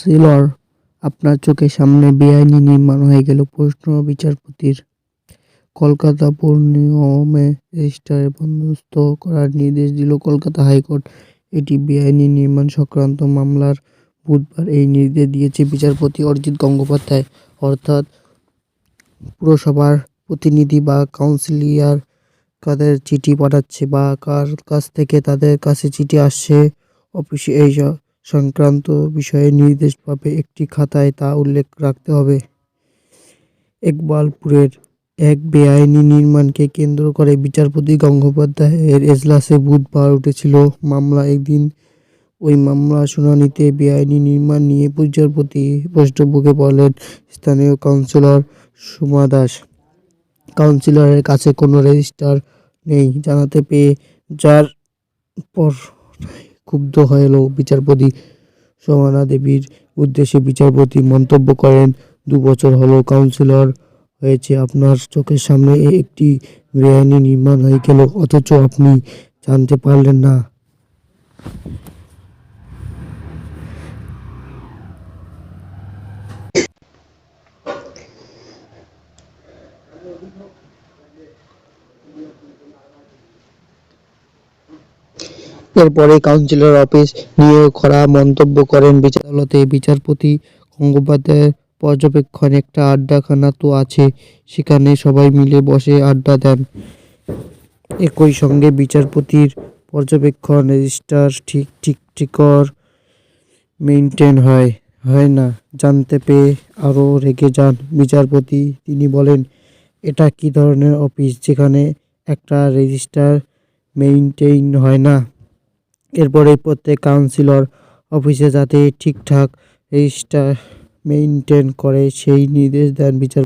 Councillor, আপনার চোখের সামনে বেআইনি নির্মাণ হয়ে গেল। প্রশ্ন বিচারপতির। কলকাতা পৌর নিগমে রেজিস্ট্রারে বন্দোবস্ত করার নির্দেশ দিল কলকাতা হাইকোর্ট। এটি বেআইনি নির্মাণ সংক্রান্ত মামলার বুধবার এই নির্দেশ দিয়েছে বিচারপতি অরিজিৎ গঙ্গোপাধ্যায়। অর্থাৎ পুরসভার প্রতিনিধি বা কাউন্সিলর কাদের চিঠি পাঠাচ্ছে বা কার কাছ থেকে তাদের কাছে চিঠি আসছে, অফিসে এই সংক্রান্ত বিষয়ে নির্দেশ পাবে একটি খাতায় তা উল্লেখ রাখতে হবে। ইকবালপুরের এক বেআইনি নির্মাণকে কেন্দ্র করে বিচারপতি গঙ্গোপাধ্যায়ের এজলাসে বুধবার উঠেছিল মামলা। একদিন ওই মামলার শুনানিতে বেআইনি নির্মাণ নিয়ে বিচারপতি প্রশ্নবুকে বলেন স্থানীয় কাউন্সিলর সুমা দাস। কাউন্সিলরের কাছে কোনো রেজিস্টার নেই জানাতে পেয়ে যার পর ক্ষুব্ধ হল বিচারপতি। সোমানা দেবীর উদ্দেশ্যে বিচারপতি মন্তব্য করেন, 2 বছর হলো কাউন্সিলর হয়েছে, আপনার চোখের সামনে একটি বেআইনি নির্মাণ হয়ে গেল, অথচ আপনি জানতে পারলেন না। এরপরে কাউন্সিলর অফিস নিয়ে কড়া মন্তব্য করেন আদালতে। বিচারপতি গঙ্গোপাধ্যায়ের পর্যবেক্ষণে একটা আড্ডাখানা তো আছে, সেখানে সবাই মিলে বসে আড্ডা দেন। একই সঙ্গে বিচারপতির পর্যবেক্ষণ রেজিস্টার ঠিকঠিকর মেইনটেইন হয় না জানতে পেয়ে আরও রেগে যান বিচারপতি। তিনি বলেন, এটা কি ধরনের অফিস যেখানে একটা রেজিস্টার মেইনটেইন হয় না। এরপরে প্রত্যেক কাউন্সিলর অফিসে যাতে ঠিকঠাক রেজিস্টার মেইনটেইন করে সেই নির্দেশ দেন বিচারপতি।